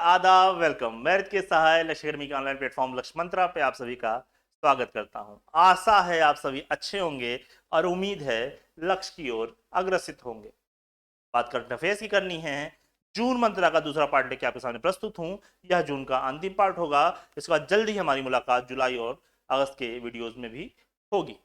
आदाब, welcome. Math के सहाय लक्ष्य अकेडमी के ऑनलाइन प्लेटफॉर्म लक्ष्य मंत्रा पे आप सभी का स्वागत करता हूं। आशा है आप सभी अच्छे होंगे और उम्मीद है लक्ष्य की ओर अग्रसित होंगे। बात करंट अफेयर्स की करनी है। जून मंत्रा का दूसरा पार्ट लेके आपके सामने प्रस्तुत हूं। यह जून का अंतिम पार्ट होगा। इसके बाद जल्दी ही हमारी मुलाकात जुलाई और अगस्त के वीडियोज में भी होगी।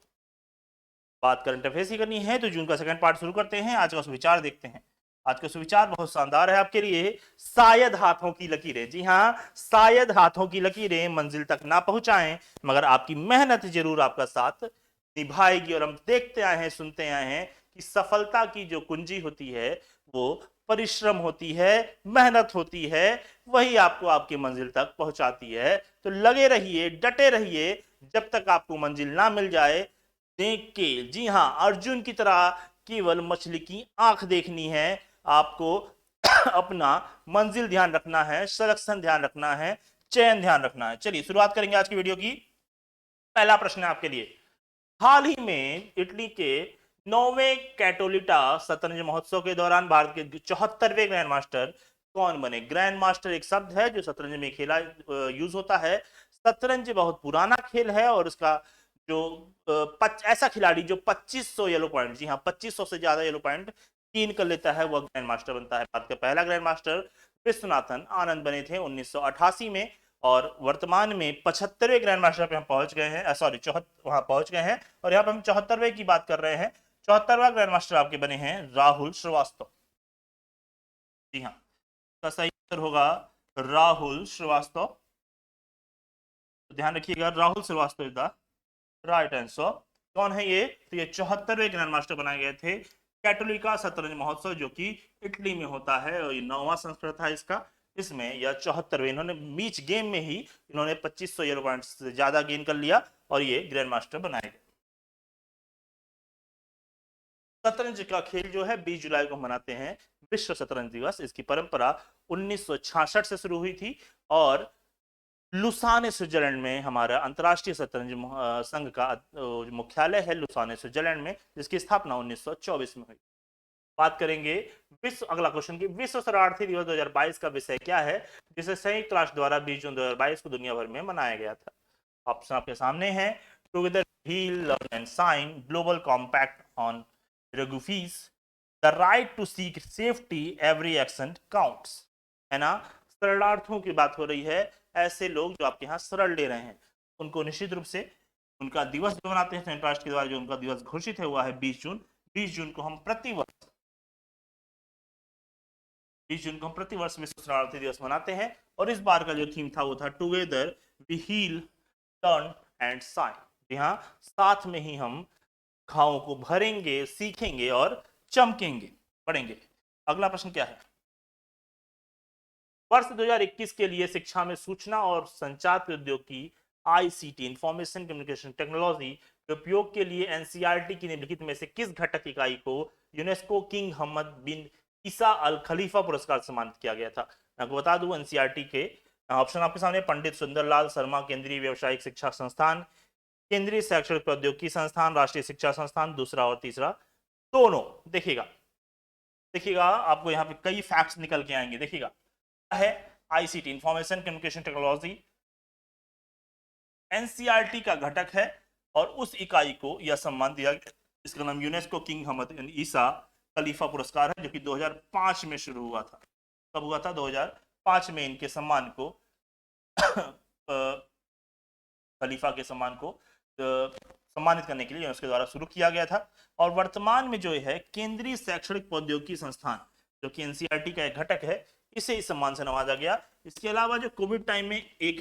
बात करंट अफेयर्स की करनी है तो जून का सेकंड पार्ट शुरू करते हैं। आज का सुविचार देखते हैं। आज का सुविचार बहुत शानदार है आपके लिए। शायद हाथों की लकीरें, जी हाँ, शायद हाथों की लकीरें मंजिल तक ना पहुंचाएं, मगर आपकी मेहनत जरूर आपका साथ निभाएगी। और हम देखते आए हैं, सुनते आए हैं कि सफलता की जो कुंजी होती है वो परिश्रम होती है, मेहनत होती है, वही आपको आपकी मंजिल तक पहुंचाती है। तो लगे रहिए, डटे रहिए, जब तक आपको मंजिल ना मिल जाए। देख के, जी हां, अर्जुन की तरह केवल मछली की आंख देखनी है आपको। अपना मंजिल ध्यान रखना है, सिलेक्शन ध्यान रखना है, चयन ध्यान रखना है। चलिए शुरुआत करेंगे आज की वीडियो की। पहला प्रश्न है आपके लिए। हाल ही में इटली के 9वें कैटोलिटा शतरंज महोत्सव के दौरान भारत के 74वें ग्रैंड मास्टर कौन बने? ग्रैंड मास्टर एक शब्द है जो शतरंज में खेला यूज होता है। शतरंज बहुत पुराना खेल है और इसका जो ऐसा खिलाड़ी जो 2500 येलो पॉइंट, जी हाँ, 2500 से ज्यादा येलो पॉइंट कीन कर लेता है, वह ग्रैंड मास्टर बनता है। भारत का पहला ग्रैंड मास्टर विश्वनाथन आनंद बने थे 1988 में। और वर्तमान में 75वें ग्रैंड मास्टर पे हम पहुंच गए हैं, सॉरी, वहां पहुंच गए हैं। और यहाँ पे हम 74वें की बात कर रहे हैं। 74वां ग्रैंड मास्टर आपके बने हैं राहुल श्रीवास्तव। जी हाँ, तो सही उत्तर होगा राहुल श्रीवास्तव। तो ध्यान रखिएगा, Rahul Srivastava is the right answer. कौन है ये? तो ये 74वें ग्रैंड मास्टर बनाए गए थे कैटोलिका शतरंज महोत्सव, जो कि इटली में होता है, और ये 9वां संस्करण था इसका। इसमें यह 74वें, इन्होंने बीच गेम में ही इन्होंने 2500 यूरो पॉइंट से ज्यादा गेन कर लिया और ये ग्रैंड मास्टर बनाए गए। शतरंज का खेल जो है 20 जुलाई को मनाते हैं विश्व शतरंज दिवस। इसकी परंपरा 1966 से शुरू हुई थी और लुसाने स्विट्जरलैंड में हमारा अंतर्राष्ट्रीय शतरंज संघ का मुख्यालय है लुसाने स्विट्जरलैंड में, जिसकी स्थापना 1924 में हुई। बात करेंगे विश्व, अगला क्वेश्चन की, विश्व शरणार्थी दिवस 2022 का विषय क्या है, जिसे संयुक्त राष्ट्र द्वारा 20 जून 2022 को दुनिया भर में मनाया गया था? ऑप्शन आपके सामने है। Together heal, learn and shine, global compact on refugees, the right to seek safety, every action counts. है ना? शरणार्थियों की बात हो रही है। ऐसे लोग जो आपके यहाँ शरण ले रहे हैं, उनको निश्चित रूप से उनका दिवस जो मनाते हैं संयुक्त राष्ट्र के द्वारा, जो उनका दिवस घोषित है हुआ है 20 जून। 20 जून को हम प्रतिवर्ष 20 जून को हम प्रतिवर्ष विश्व शरणार्थी दिवस मनाते हैं। और इस बार का जो थीम था वो था together we heal, learn and shine. जी हाँ, साथ में ही हम घावों को भरेंगे, सीखेंगे और चमकेंगे, पढ़ेंगे। अगला प्रश्न क्या है? वर्ष 2021 के लिए शिक्षा में सूचना और संचार प्रौद्योगिकी आईसीटी, इंफॉर्मेशन कम्युनिकेशन टेक्नोलॉजी के उपयोग के लिए एनसीईआरटी की निम्नलिखित में से किस घटक इकाई को यूनेस्को किंग हमद बिन ईसा अल खलीफा पुरस्कार से सम्मानित किया गया था? मैं आपको बता दूं, एनसीईआरटी के ऑप्शन आपके सामने, पंडित सुंदरलाल शर्मा केंद्रीय व्यावसायिक शिक्षा संस्थान, केंद्रीय शैक्षणिक प्रौद्योगिकी संस्थान, राष्ट्रीय शिक्षा संस्थान, दूसरा और तीसरा दोनों। देखिएगा, देखिएगा, आपको यहाँ पे कई फैक्ट्स निकल के आएंगे। देखिएगा, है ICT, information communication technology, NCERT का घटक है और उस इकाई को यह सम्मान दिया गया। इसका नाम यूनेस्को किंग हमद बिन ईसा खलीफा पुरस्कार है, जो कि 2005 में शुरू हुआ था। कब हुआ था? 2005 में इनके सम्मान को खलीफा के सम्मान को सम्मानित करने के लिए उसके द्वारा शुरू किया गया था। और वर्तमान में जो है केंद्रीय शैक्षणिक प्रौद्योगिकी संस्थान, जो कि एनसीईआरटी का एक घटक है, इसे इस सम्मान से नवाजा गया। इसके अलावा जो कोविड टाइम में एक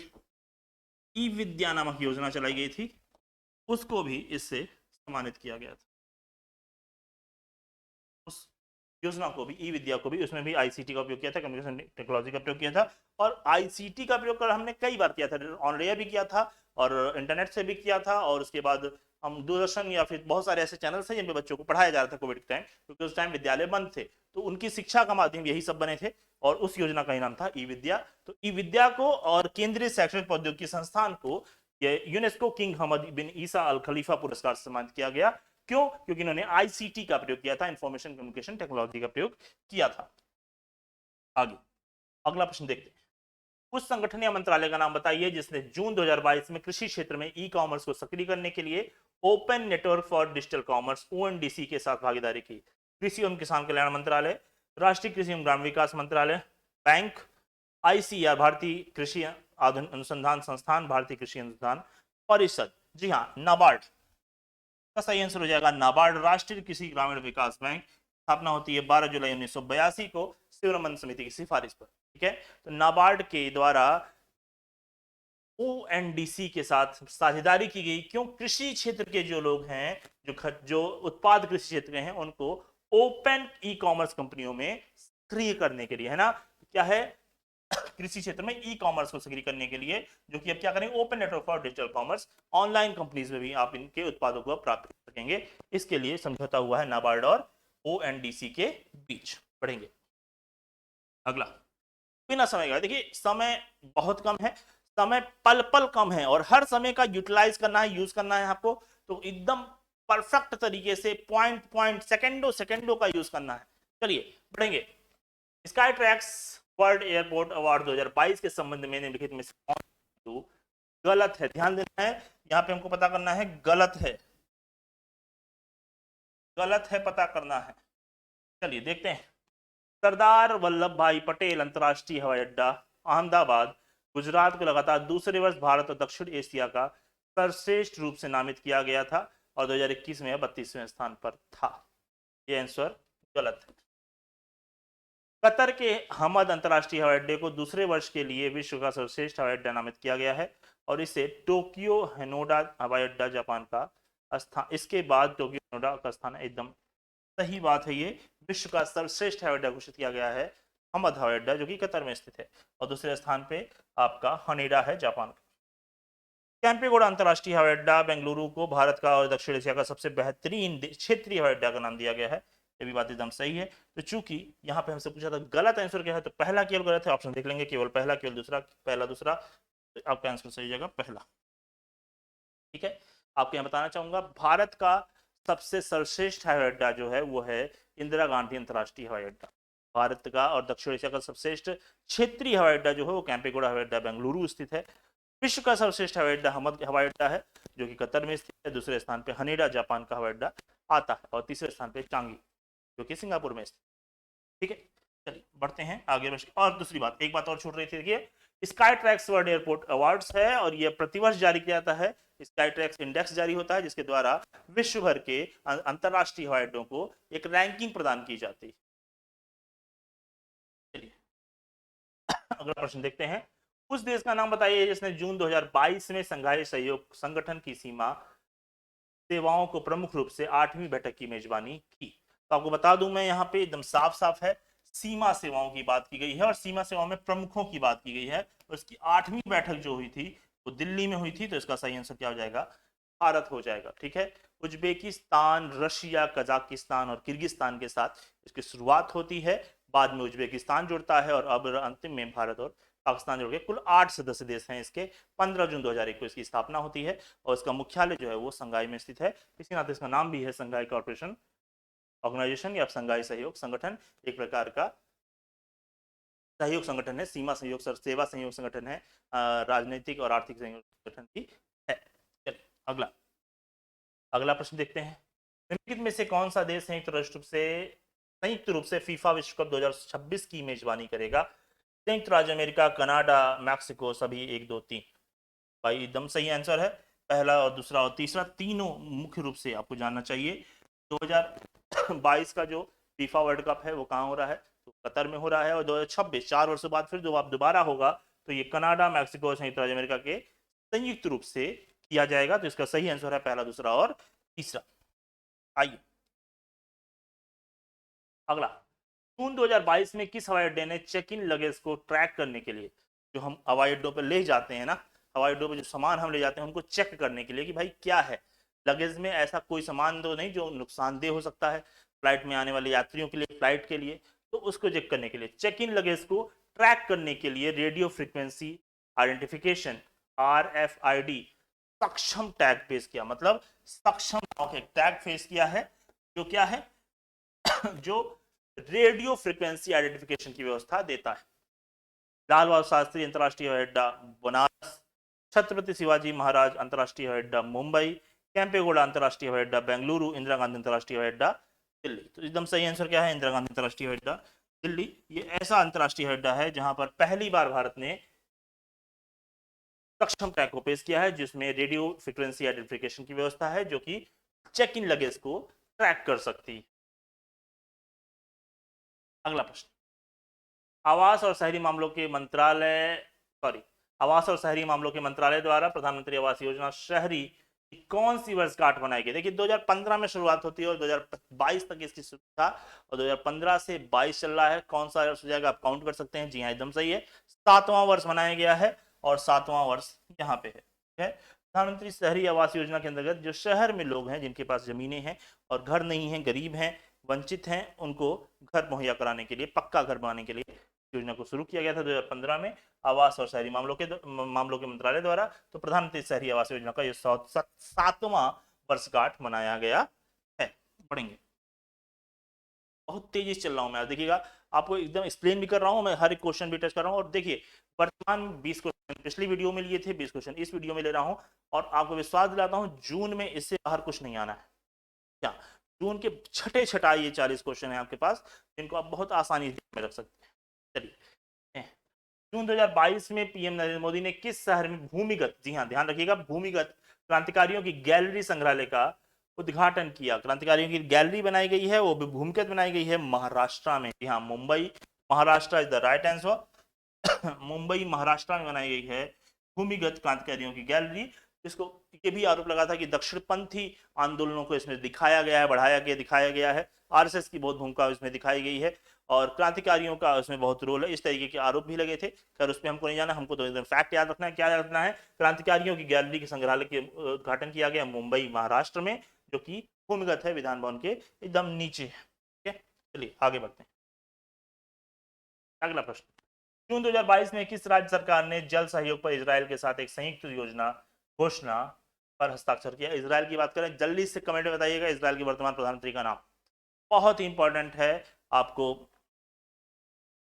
ई विद्या नामक योजना चलाई गई थी, उसको भी इससे सम्मानित किया गया था। उस योजना को भी, ई विद्या को भी, उसमें भी आईसीटी का उपयोग किया था, कम्युनिकेशन टेक्नोलॉजी का प्रयोग किया था। और आईसीटी का प्रयोग कर हमने कई बार किया था, ऑन एयर भी किया था और इंटरनेट से भी किया था। और उसके बाद हम दूरदर्शन या फिर बहुत सारे ऐसे चैनल थे जिन पे बच्चों को पढ़ाया जा रहा था कोविड के टाइम, क्योंकि उस टाइम विद्यालय बंद थे, तो उनकी शिक्षा का माध्यम यही सब बने थे। और उस योजना का ही नाम था ई विद्या। तो ई विद्या को और केंद्रीय शैक्षणिक प्रौद्योगिकी संस्थान को यूनेस्को किंग हमद बिन ईसा अल खलीफा पुरस्कार से सम्मानित किया गया। क्यों? क्योंकि इन्होंने आईसीटी का प्रयोग किया था, इंफॉर्मेशन कम्युनिकेशन टेक्नोलॉजी का प्रयोग किया था। आगे अगला प्रश्न देखते हैं। उस संगठन या मंत्रालय का नाम बताइए जिसने जून 2022 में कृषि क्षेत्र में ई कॉमर्स को सक्रिय करने के लिए open network for digital commerce ONDC के साथ भागीदारी की। कृषि एवं किसान कल्याण मंत्रालय, राष्ट्रीय कृषि एवं ग्रामीण विकास मंत्रालय, बैंक, आईसीआर भारतीय कृषि अनुसंधान संस्थान, भारतीय कृषि अनुसंधान परिषद, जी हाँ नाबार्ड का सही आंसर हो जाएगा नाबार्ड, राष्ट्रीय कृषि ग्रामीण विकास बैंक। स्थापना होती है 12 जुलाई 1982 को शिवरमन समिति की सिफारिश पर। ठीक है, तो नाबार्ड के द्वारा ओएनडीसी के साथ साझेदारी की गई। क्यों? कृषि क्षेत्र के जो लोग हैं, जो उत्पाद कृषि क्षेत्र के हैं, उनको ओपन ई कॉमर्स कंपनियों में सक्रिय करने के लिए, है ना। क्या है? कृषि क्षेत्र में ई कॉमर्स को सक्रिय करने के लिए, जो कि अब क्या करेंगे, open network for digital commerce, online companies में भी आप इनके उत्पादों को प्राप्त कर सकेंगे। इसके लिए समझौता हुआ है नाबार्ड और ओएनडीसी के बीच। पढ़ेंगे अगला। बिना समय का, देखिए समय बहुत कम है, समय पल पल कम है, और हर समय का यूटिलाइज करना है, यूज करना है आपको, तो एकदम परफेक्ट तरीके से पॉइंट पॉइंट सेकंडों सेकंडों का यूज करना है। चलिए बढ़ेंगे। Sky tracks world airport award 2022 के संबंध में निम्नलिखित में से कौन गलत है? ध्यान देना है, यहां पे हमको पता करना है गलत है, गलत है पता करना है। चलिए देखते हैं। सरदार वल्लभ भाई पटेल अंतर्राष्ट्रीय हवाई अड्डा अहमदाबाद गुजरात को लगातार दूसरे वर्ष भारत और दक्षिण एशिया का सर्वश्रेष्ठ रूप से नामित किया गया था और 2021 में 32वें स्थान पर था। यह आंसर गलत है। कतर के हमद अंतर्राष्ट्रीय हवाई अड्डे को दूसरे वर्ष के लिए विश्व का सर्वश्रेष्ठ हवाई अड्डा नामित किया गया है और इसे टोक्यो हेनोडा हवाई अड्डा जापान का स्थान, इसके बाद टोक्यो हेनोडा का स्थान, एकदम सही बात है। ये विश्व का सर्वश्रेष्ठ हवाई अड्डा घोषित किया गया है हमद हवाई अड्डा, जो कि कतर में स्थित है, और दूसरे स्थान पे आपका हनेडा है जापान का। कैंपेगौड़ा अंतर्राष्ट्रीय हवाई अड्डा बेंगलुरु को भारत का और दक्षिण एशिया का सबसे बेहतरीन क्षेत्रीय हवाई अड्डा का नाम दिया गया है। ये भी बात एकदम सही है। तो चूंकि यहाँ पे हमसे पूछा था गलत आंसर क्या है, तो पहला केवल गलत है, ऑप्शन देख लेंगे, केवल पहला, केवल दूसरा, पहला दूसरा, तो आपका आंसर सही जाएगा पहला। ठीक है, आपको यहाँ बताना चाहूंगा भारत का सबसे सर्वश्रेष्ठ हवाई अड्डा जो है वो है इंदिरा गांधी अंतर्राष्ट्रीय हवाई अड्डा। भारत का और दक्षिण एशिया का सर्वश्रेष्ठ क्षेत्रीय हवाई अड्डा जो है वो कैंपेगौड़ा हवाई अड्डा बेंगलुरु स्थित है। विश्व का सर्वश्रेष्ठ हवाई अड्डा हमद हवाई अड्डा है, जो कि कतर में स्थित है। दूसरे स्थान पे हनेडा जापान का हवाई अड्डा आता है, और तीसरे स्थान पे चांगी, जो कि सिंगापुर में स्थित। ठीक है, चलिए बढ़ते हैं आगे। और दूसरी बात, एक बात और छूट रही थी, देखिए sky tracks world airport awards है और यह प्रतिवर्ष जारी किया जाता है। स्काई ट्रैक्स इंडेक्स जारी होता है, जिसके द्वारा विश्व भर के अंतरराष्ट्रीय हवाई अड्डों को एक रैंकिंग प्रदान की जाती है। चलिए अगला प्रश्न देखते हैं। उस देश का नाम बताइए जिसने जून 2022 में संघाई सहयोग संगठन की सीमा सेवाओं को प्रमुख रूप से 8वीं बैठक की मेजबानी की। तो आपको बता दूं मैं, यहाँ पे एकदम साफ साफ है, सीमा सेवाओं की बात की गई है और सीमा सेवाओं में प्रमुखों की बात की गई है। उसकी 8वीं बैठक जो हुई थी वो दिल्ली में हुई थी, तो इसका सही आंसर क्या हो जाएगा? भारत हो जाएगा। ठीक है, उज्बेकिस्तान, रशिया, कजाकिस्तान और किर्गिस्तान के साथ इसकी शुरुआत होती है, बाद में उज्बेकिस्तान जुड़ता है और अब अंतिम में भारत और पाकिस्तान जुड़ गए। कुल 8 सदस्य देश हैं इसके। 15 जून 2001 को इसकी स्थापना होती है और इसका मुख्यालय जो है वो संघाई में स्थित है। इसी नाते इसका नाम भी है संघाई कॉर्पोरेशन ऑर्गेनाइजेशन या संघाई सहयोग संगठन। एक प्रकार का सहयोग संगठन है, सीमा सहयोग सेवा सहयोग संगठन है, राजनीतिक और आर्थिक सहयोग संगठन भी है। चलिए अगला अगला प्रश्न देखते हैं। निम्नलिखित में से कौन सा देश संयुक्त रूप से फीफा विश्व कप 2026 की मेजबानी करेगा? संयुक्त राज्य अमेरिका, कनाडा, मैक्सिको, सभी 1 2 3। भाई एकदम सही आंसर है। पहला और दूसरा और तीसरा तीनों मुख्य रूप से आपको जानना चाहिए। 2022 का जो फीफा वर्ल्ड कप है वो कहाँ हो रहा है? तो कतर में हो रहा है, और 2026 4 वर्षों बाद फिर जब दोबारा होगा तो ये कनाडा, मैक्सिको और संयुक्त राज्य अमेरिका के संयुक्त रूप से किया जाएगा। तो इसका सही आंसर है पहला, दूसरा और तीसरा। आइए अगला। जून 2022 में किस हवाई अड्डे ने चेक इन लगेज को ट्रैक करने के लिए, जो हम हवाई अड्डों पर ले जाते हैं ना, हवाई अड्डों पर जो सामान हम ले जाते हैं उनको चेक करने के लिए कि भाई क्या है लगेज में, ऐसा कोई सामान तो नहीं जो नुकसानदेह हो सकता है फ्लाइट में आने वाले यात्रियों के लिए, फ्लाइट के लिए, तो उसको चेक करने के लिए, चेक इन लगेज को ट्रैक करने के लिए रेडियो फ्रीक्वेंसी आइडेंटिफिकेशन RFID सक्षम टैग पेश किया। मतलब सक्षम टैग पेश किया है, जो क्या है जो रेडियो फ्रीक्वेंसी आइडेंटिफिकेशन की व्यवस्था देता है। लाल बहादुर शास्त्री अंतर्राष्ट्रीय हवाई अड्डा बनारस, छत्रपति शिवाजी महाराज अंतर्राष्ट्रीय हवाई अड्डा मुंबई, कैंपेगौड़ा अंतर्राष्ट्रीय हवाई अड्डा बेंगलुरु, इंदिरा गांधी अंतर्राष्ट्रीय हवाई अड्डा दिल्ली। तो एकदम सही आंसर क्या है? इंदिरा गांधी अंतर्राष्ट्रीय हवाई अड्डा दिल्ली। ये ऐसा अंतर्राष्ट्रीय हवाई अड्डा है जहां पर पहली बार भारत ने सक्षम ट्रैक को पेश किया है, जिसमें रेडियो फ्रिक्वेंसी आइडेंटिफिकेशन की व्यवस्था है, जो कि चेक इन लगेज को ट्रैक कर सकती है। अगला प्रश्न, आवास और शहरी मामलों के मंत्रालय सॉरी आवास और शहरी मामलों के मंत्रालय द्वारा प्रधानमंत्री आवास योजना शहरी की कौन सी वर्षगांठ बनाई गई? देखिए 2015 में शुरुआत होती है और 2022 तक इसकी शुरू था, और 2015 से 22 चल रहा है। कौन सा वर्ष हो जाएगा आप काउंट कर सकते हैं। जी हाँ, एकदम सही है, 7वां वर्ष मनाया गया है और 7वां वर्ष यहाँ पे है। प्रधानमंत्री शहरी आवास योजना के अंतर्गत जो शहर में लोग हैं जिनके पास जमीनें हैं और घर नहीं है, गरीब हैं, वंचित हैं, उनको घर मुहैया कराने के लिए, पक्का घर बनाने के लिए योजना को शुरू किया गया था 2015 में आवास और शहरी मामलों के मंत्रालय द्वारा। तो प्रधानमंत्री शहरी आवास योजना का ये 7वां वर्षगांठ मनाया गया है। पढ़ेंगे, बहुत तेजी से चल रहा हूं मैं, देखिएगा आपको एकदम एक्सप्लेन भी कर रहा हूं मैं, हर एक क्वेश्चन भी टच कर रहा हूं। और देखिए वर्तमान 20 क्वेश्चन पिछली वीडियो में लिए थे, 20 क्वेश्चन इस वीडियो में ले रहा हूं, और आपको विश्वास दिलाता हूं जून में इससे बाहर कुछ नहीं आना है। क्या जून के छठे छठा ये 40 क्वेश्चन है आपके पास, जिनको आप बहुत आसानी से रख सकते हैं। चलिए, जून 2022 में पीएम नरेंद्र मोदी ने किस शहर में भूमिगत, जी हाँ ध्यान रखिएगा, भूमिगत क्रांतिकारियों की गैलरी संग्रहालय का उद्घाटन किया? क्रांतिकारियों की गैलरी बनाई गई है, वो भी भूमिगत बनाई गई है महाराष्ट्र में। जी हाँ, Mumbai Maharashtra is the right answer. Mumbai Maharashtra में बनाई गई है भूमिगत क्रांतिकारियों की गैलरी। इसको ये भी आरोप लगा था कि दक्षिणपंथी आंदोलनों को इसमें दिखाया गया है, बढ़ाया गया, दिखाया गया है, आरएसएस की बहुत भूमिका इसमें दिखाई गई है और क्रांतिकारियों का उसमें बहुत रोल है, इस तरीके के आरोप भी लगे थे। खैर उस पर हमको नहीं जाना, हमको तो एकदम फैक्ट याद रखना है। क्या याद रखना है? क्रांतिकारियों की गैलरी के संग्रहालय के उद्घाटन किया गया मुंबई महाराष्ट्र में, जो कि भूमिगत है, विधान भवन के एकदम नीचे है। ठीक है, चलिए आगे बढ़ते हैं। अगला प्रश्न, जून 2022 में किस राज्य सरकार ने जल सहयोग पर इजराइल के साथ एक संयुक्त योजना घोषणा पर हस्ताक्षर किया? इजराइल की बात करें, जल्दी से कमेंट में बताइएगा इजराइल के वर्तमान प्रधानमंत्री का नाम। बहुत ही इंपॉर्टेंट है, आपको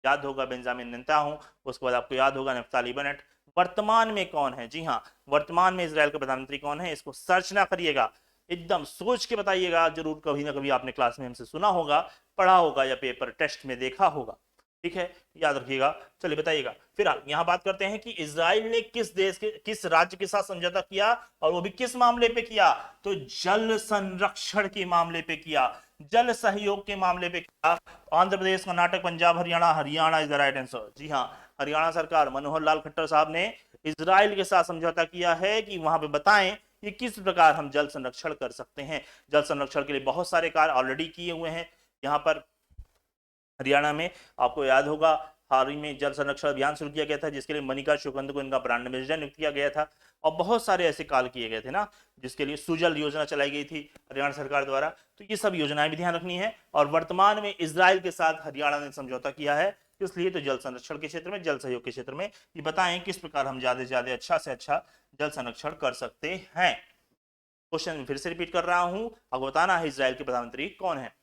याद होगा बेंजामिन नेतन्याहू, उसके बाद आपको याद होगा नफ्ताली बेनेट। वर्तमान में कौन है? जी हाँ, वर्तमान में इजराइल के प्रधानमंत्री कौन है? इसको सर्च ना करिएगा, एकदम सोच के बताइएगा। जरूर कभी ना कभी आपने क्लास में हमसे सुना होगा, पढ़ा होगा या पेपर टेस्ट में देखा होगा। ठीक है, याद रखिएगा। चलिए बताइएगा। फिर यहाँ बात करते हैं कि इजराइल ने किस देश के, किस राज्य के साथ समझौता किया, और वो भी किस मामले पे किया? तो जल संरक्षण के मामले पे किया, जल सहयोग के मामले पे किया। Andhra Pradesh, Karnataka, Punjab, Haryana. Haryana is the right answer. जी हाँ, हरियाणा सरकार, मनोहर लाल खट्टर साहब ने इजराइल के साथ समझौता किया है कि वहां पे बताएं कि किस प्रकार हम जल संरक्षण कर सकते हैं। जल संरक्षण के लिए बहुत सारे कार्य ऑलरेडी किए हुए हैं यहाँ पर हरियाणा में। आपको याद होगा हाल ही में जल संरक्षण अभियान शुरू किया गया था, जिसके लिए मनिका शुकंद को इनका ब्रांड एम्बेसडर नियुक्त किया गया था, और बहुत सारे ऐसे कार्य किए गए थे ना, जिसके लिए सुजल योजना चलाई गई थी हरियाणा सरकार द्वारा। तो ये सब योजनाएं भी ध्यान रखनी है। और वर्तमान में इजराइल के साथ हरियाणा ने समझौता किया है, इसलिए तो जल संरक्षण के क्षेत्र में, जल सहयोग के क्षेत्र में, ये बताएं किस प्रकार हम ज्यादा से ज्यादा अच्छा से अच्छा जल संरक्षण कर सकते हैं। क्वेश्चन फिर से रिपीट कर रहा हूं, आपको बताना है इजराइल के प्रधानमंत्री कौन है।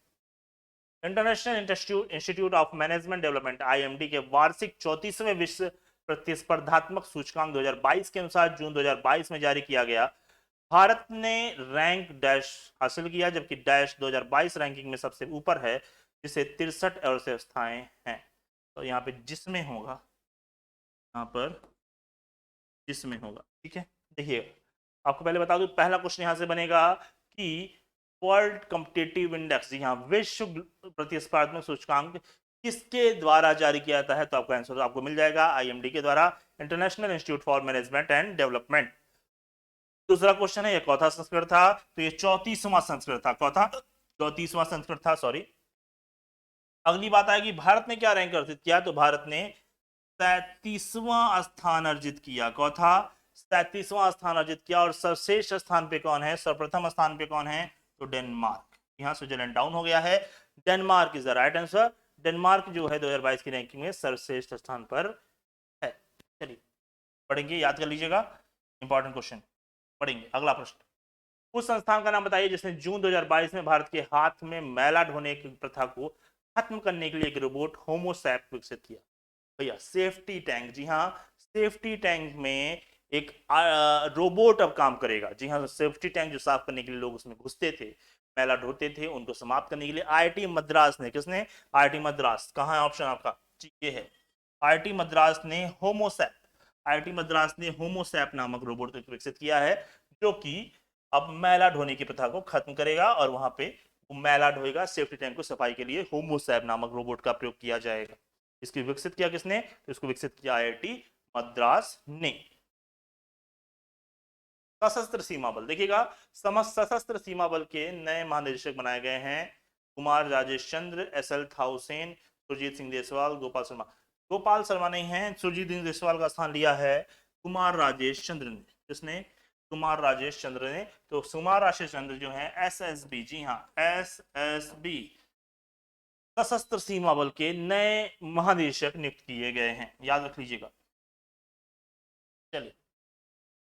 International institute of management development IMD के वार्षिक 34वें विश्व प्रतिस्पर्धात्मक सूचकांक 2022 के अनुसार जून 2022 में जारी किया गया, भारत ने रैंक डैश हासिल किया, जबकि डैश 2022 रैंकिंग में सबसे ऊपर है, जिसे 63 अवस्थाएं हैं। तो यहाँ पे जिसमें होगा, यहाँ पर जिसमें होगा। ठीक है, देखिए आपको पहले बता दूं, पहला क्वेश्चन यहां से बनेगा कि वर्ल्ड कॉम्पिटिटिव इंडेक्स, जी हाँ, विश्व प्रतिस्पर्धात्मक सूचकांक किसके द्वारा जारी किया जाता है? तो आपका आंसर आपको मिल जाएगा आईएमडी के द्वारा, international institute for management and development. दूसरा क्वेश्चन है, ये चौथा संस्करण था, तो ये 34वां संस्करण था, चौथा 34वां संस्करण था, सॉरी। अगली बात आएगी भारत ने क्या रैंक अर्जित किया, तो भारत ने 37वां स्थान अर्जित किया। चौथा 37वां स्थान अर्जित किया। और सर्वश्रेष्ठ स्थान पे कौन है, सर्वप्रथम स्थान पे कौन है? तो डेनमार्क। यहाँ स्विट्जरलैंड डाउन हो गया है, Denmark is the right answer. Denmark जो है 2022 की रैंकिंग में सर्वश्रेष्ठ स्थान पर है। चलिए पढ़ेंगे, याद कर लीजिएगा, इंपॉर्टेंट क्वेश्चन पढ़ेंगे। अगला प्रश्न, उस संस्थान का नाम बताइए जिसने जून 2022 में भारत के हाथ में मैला ढोने की प्रथा को खत्म करने के लिए एक रोबोट होमोसैप विकसित किया। भैया सेफ्टी टैंक, जी हाँ, सेफ्टी टैंक में एक रोबोट अब काम करेगा। जी हाँ, सेफ्टी टैंक जो साफ करने के लिए लोग उसमें घुसते थे, मैला ढोते थे, उनको समाप्त करने के लिए आईआईटी मद्रास ने, किसने, आईआईटी मद्रास, कहाँ है ऑप्शन आपका, जी ये है, आईआईटी मद्रास ने होमोसैप, आईआईटी मद्रास ने होमोसैप नामक रोबोट विकसित किया है, जो कि अब मैला ढोने की प्रथा को खत्म करेगा और वहां पे वो मैला ढोएगा, सेफ्टी टैंक को सफाई के लिए होमोसैप नामक रोबोट का प्रयोग किया जाएगा। इसकी विकसित किया किसने, तो इसको विकसित किया आईआईटी मद्रास ने। सशस्त्र सीमा बल, देखिएगा, सशस्त्र सीमा बल के नए महानिदेशक बनाए गए हैं कुमार राजेश चंद्र, एसएल थाउसेन, सुरजीत सिंह देसवाल, गोपाल शर्मा। गोपाल शर्मा नहीं है, सुरजीत सिंह देसवाल का स्थान लिया है कुमार राजेश चंद्र ने। किसने, कुमार राजेश चंद्र ने। तो कुमार राजेश चंद्र जो है एसएसबी, जी हाँ एसएसबी, सशस्त्र सीमा बल के नए महानिदेशक नियुक्त किए गए हैं, याद रख लीजिएगा। चलिए,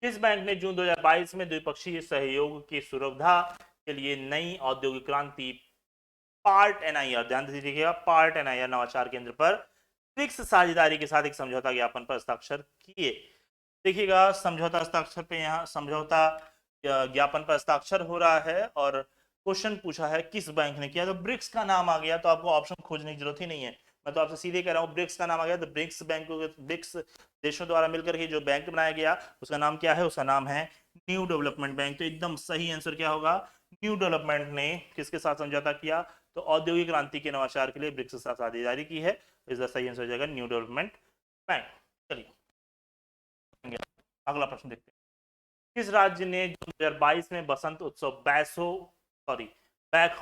किस बैंक ने जून 2022 में द्विपक्षीय सहयोग की सुविधा के लिए नई औद्योगिक क्रांति पार्ट एनआईआर, ध्यान दीजिएगा, पार्ट एनआईआर नवाचार केंद्र पर ब्रिक्स साझेदारी के साथ एक समझौता ज्ञापन पर हस्ताक्षर किए। देखिएगा, समझौता हस्ताक्षर पे यहाँ समझौता ज्ञापन पर हस्ताक्षर हो रहा है और क्वेश्चन पूछा है किस बैंक ने किया, तो ब्रिक्स का नाम आ गया, तो आपको ऑप्शन खोजने की जरूरत ही नहीं है, मैं तो आपसे सीधे कह रहा हूँ ब्रिक्स का नाम आ गया, तो ब्रिक्स बैंक, ब्रिक्स देशों द्वारा मिलकर के जो बैंक बनाया गया उसका नाम क्या है, उसका नाम है न्यू डेवलपमेंट बैंक। तो एकदम सही आंसर क्या होगा, न्यू डेवलपमेंट ने किसके साथ समझौता किया, तो औद्योगिक क्रांति के नवाचार के लिए ब्रिक्स के साथ साझेदारी की है, इसका सही आंसर हो जाएगा न्यू डेवलपमेंट बैंक। चलिए अगला प्रश्न देखते हैं, किस राज्य ने 2022 में बसंत उत्सव बैखो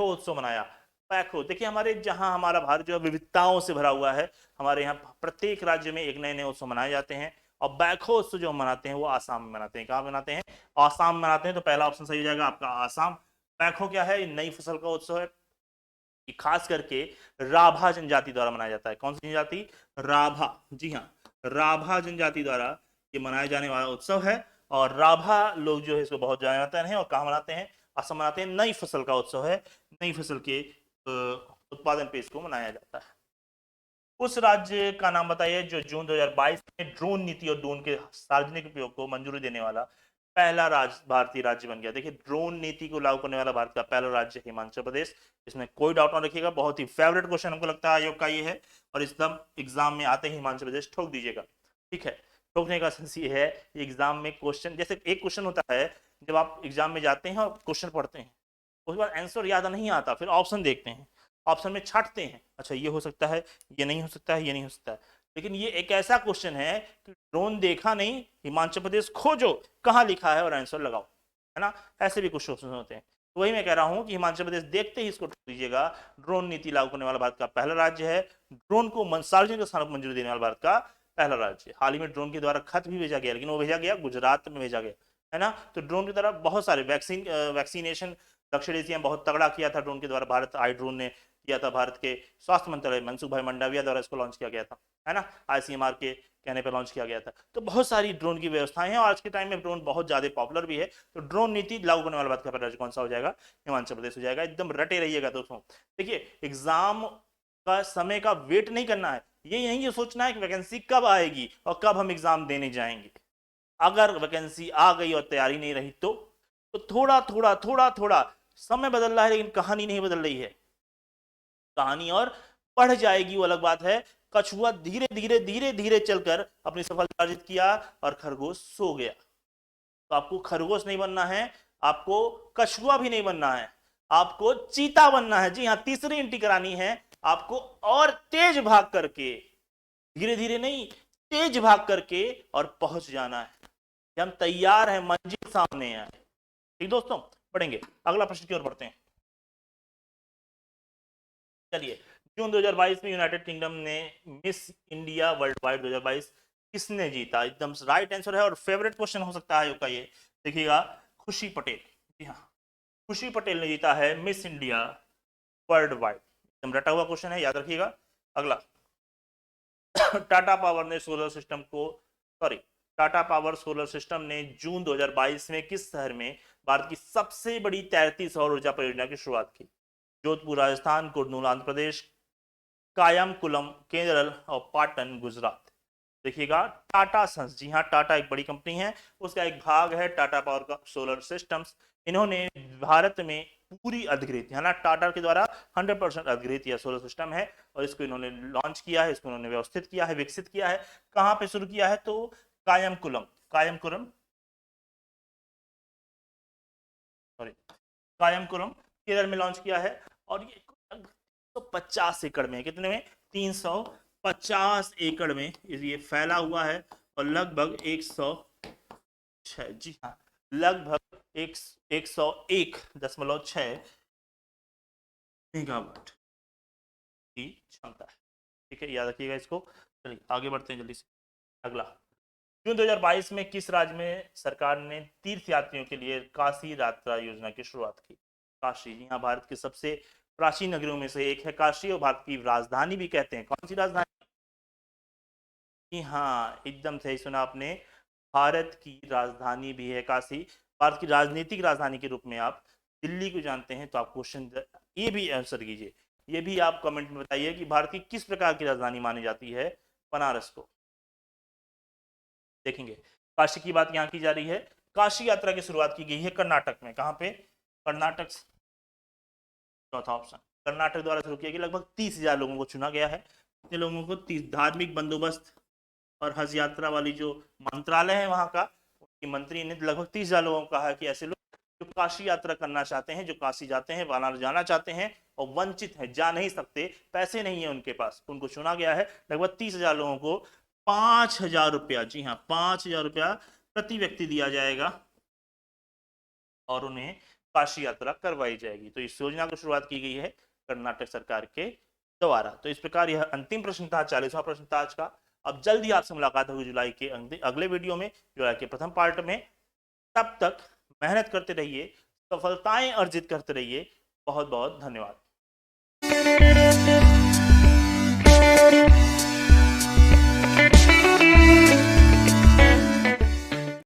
उत्सव मनाया। बैखो, देखिए हमारे जहां हमारा भारत जो विविधताओं से भरा हुआ है, हमारे यहाँ प्रत्येक राज्य में एक नए नए उत्सव मनाए जाते हैं, और बैखो उत्सव जो हम मनाते हैं वो आसाम में मनाते हैं। कहाँ मनाते हैं, आसाम में मनाते हैं, तो पहला ऑप्शन सही हो जाएगा आपका आसाम। बैखो क्या है, नई फसल का उत्सव है, खास करके राभा जनजाति द्वारा मनाया जाता है। कौन सी जनजाति, राभा, जी हाँ राभा जनजाति द्वारा ये मनाया जाने वाला उत्सव है, और राभा लोग जो है इसको बहुत जाने जाते हैं, और कहाँ मनाते हैं, असम मनाते हैं। नई फसल का उत्सव है, नई फसल के उत्पादन पे इसको मनाया जाता है। उस राज्य का नाम बताइए जो जून 2022 में ड्रोन नीति और ड्रोन के सार्वजनिक उपयोग को मंजूरी देने वाला पहला भारतीय राज्य बन गया। देखिए, ड्रोन नीति को लागू करने वाला भारत का पहला राज्य हिमाचल प्रदेश, इसमें कोई डाउट ना रखिएगा, बहुत ही फेवरेट क्वेश्चन हमको लगता है आयोग का ये है, और एकदम एग्जाम में आते ही हिमाचल प्रदेश ठोक दीजिएगा। ठीक है, ठोकने का सेंस ये है, एग्जाम में क्वेश्चन, जैसे एक क्वेश्चन होता है, जब आप एग्जाम में जाते हैं और क्वेश्चन पढ़ते हैं, उसके बाद आंसर याद नहीं आता, फिर ऑप्शन देखते हैं, ऑप्शन में छांटते हैं, अच्छा ये हो सकता है, ये नहीं हो सकता है, ये नहीं हो सकता है, लेकिन ये एक ऐसा क्वेश्चन है कि ड्रोन देखा नहीं, हिमाचल प्रदेश खोजो कहाँ लिखा है और आंसर लगाओ, है ना, ऐसे भी कुछ क्वेश्चन होते हैं। तो वही मैं कह रहा हूं कि हिमाचल प्रदेश देखते ही इसको ठोक दीजिएगा, ड्रोन नीति लागू करने वाला भारत का पहला राज्य है, ड्रोन को सार्वजनिक स्थानों पर मंजूरी देने वाला भारत का पहला राज्य। हाल ही में ड्रोन के द्वारा खत भी भेजा गया, लेकिन वो भेजा गया गुजरात में भेजा गया, है ना। तो ड्रोन की तरफ बहुत सारे वैक्सीनेशन दक्षिण एशिया में बहुत तगड़ा किया था ड्रोन के द्वारा, भारत आई ड्रोन ने किया था, भारत के स्वास्थ्य मंत्रालय मनसुख भाई मंडाविया द्वारा इसको लॉन्च किया गया था, है ना, आईसीएमआर के कहने पर लॉन्च किया गया था। तो बहुत सारी ड्रोन की व्यवस्थाएं हैं, और आज के टाइम में ड्रोन बहुत ज्यादा पॉपुलर भी है। तो ड्रोन नीति लागू करने वाला बात का राज्य कौन सा हो जाएगा, हिमाचल प्रदेश हो जाएगा। एकदम रटे रहिएगा दोस्तों। देखिए, एग्जाम का समय का वेट नहीं करना है, ये नहीं ये सोचना है कि वैकेंसी कब आएगी और कब हम एग्जाम देने जाएंगे। अगर वैकेंसी आ गई और तैयारी नहीं रही तो थोड़ा थोड़ा थोड़ा थोड़ा समय बदल रहा है, लेकिन कहानी नहीं बदल रही है। कहानी और बढ़ जाएगी, वो अलग बात है। कछुआ धीरे धीरे धीरे धीरे चलकर अपनी सफलता अर्जित किया और खरगोश सो गया। तो आपको खरगोश नहीं बनना है, आपको कछुआ भी नहीं बनना है, आपको चीता बनना है। जी हाँ, तीसरी एंट्री करानी है आपको, और तेज भाग करके, धीरे धीरे नहीं, तेज भाग करके और पहुंच जाना है। हम तैयार हैं, मंजिल सामने है। ठीक दोस्तों, पढ़ेंगे, अगला प्रश्न की ओर बढ़ते हैं। चलिए, जून 2022 में यूनाइटेड किंगडम ने मिस इंडिया वर्ल्ड वाइड 2022 किसने जीता। एकदम राइट आंसर है, और फेवरेट क्वेश्चन हो सकता है का ये। देखिएगा, खुशी पटेल, जी हाँ खुशी पटेल ने जीता है मिस इंडिया वर्ल्ड वाइड। एकदम रटा हुआ क्वेश्चन है, याद रखिएगा। अगला, टाटा पावर ने सोलर सिस्टम को टाटा पावर सोलर सिस्टम ने जून 2022 में किस शहर में भारत की सबसे बड़ी तैरती सौर ऊर्जा परियोजना की शुरुआत की। जोधपुर राजस्थान, कुर्नूल आंध्र प्रदेश, कायमकुलम केरल और पाटन गुजरात। देखिएगा टाटा सन्स, जी हाँ टाटा एक बड़ी कंपनी है, उसका एक भाग है टाटा पावर का सोलर सिस्टम्स। इन्होंने भारत में पूरी अधिग्रहित है ना, टाटा के द्वारा 100% अधिग्रहित यह सोलर सिस्टम है और इसको इन्होंने लॉन्च किया है, इसको इन्होंने व्यवस्थित किया है, विकसित किया है। कहाँ पे शुरू किया है? तो कायमकुलम, कायमकुलम सॉरी कायमकुलम केरल में लॉन्च किया है। और ये 350 एकड़ में, कितने में? 350 एकड़ में ये फैला हुआ है और लगभग 106, जी हाँ लगभग 101.6 मेगावाट की क्षमता है। ठीक है, याद रखिएगा इसको। चलिए आगे बढ़ते हैं जल्दी से। अगला, जून 2022 में किस राज्य में सरकार ने तीर्थ यात्रियों के लिए काशी यात्रा योजना की शुरुआत की? काशी, जी हाँ भारत के सबसे प्राचीन नगरों में से एक है काशी और भारत की राजधानी भी कहते हैं। कौन सी राजधानी? जी हाँ एकदम सही सुना आपने, भारत की राजधानी भी है काशी। भारत की राजनीतिक राजधानी के रूप में आप दिल्ली को जानते हैं। तो आप क्वेश्चन ये भी आंसर कीजिए, ये भी आप कमेंट में बताइए कि भारत की किस प्रकार की राजधानी मानी जाती है बनारस को। देखेंगे काशी की बात यहाँ की जा रही है। काशी यात्रा की शुरुआत की गई है कर्नाटक में। कहाँ पे? कर्नाटक, चौथा ऑप्शन कर्नाटक द्वारा शुरू किया गया। लगभग 30,000 लोगों को चुना गया है। कितने लोगों को? 30। धार्मिक बंदोबस्त और हज यात्रा वाली जो मंत्रालय है वहां का, उनकी मंत्री ने लगभग 30,000 लोगों को कहा कि ऐसे लोग जो काशी यात्रा करना चाहते हैं, जो काशी जाते हैं, बनारस जाना चाहते हैं और वंचित हैं, जा नहीं सकते, पैसे नहीं है उनके पास, उनको चुना गया है। लगभग 30,000 लोगों को 5,000 रुपया, जी हाँ 5,000 रुपया प्रति व्यक्ति दिया जाएगा और उन्हें काशी यात्रा करवाई जाएगी। तो इस योजना की शुरुआत की गई है कर्नाटक सरकार के द्वारा। तो इस प्रकार यह अंतिम प्रश्न था, 40वां प्रश्न था आज का। अब जल्द ही आपसे मुलाकात होगी जुलाई के अगले वीडियो में, जुलाई के प्रथम पार्ट में। तब तक मेहनत करते रहिए, सफलताएं अर्जित करते रहिए। बहुत बहुत धन्यवाद।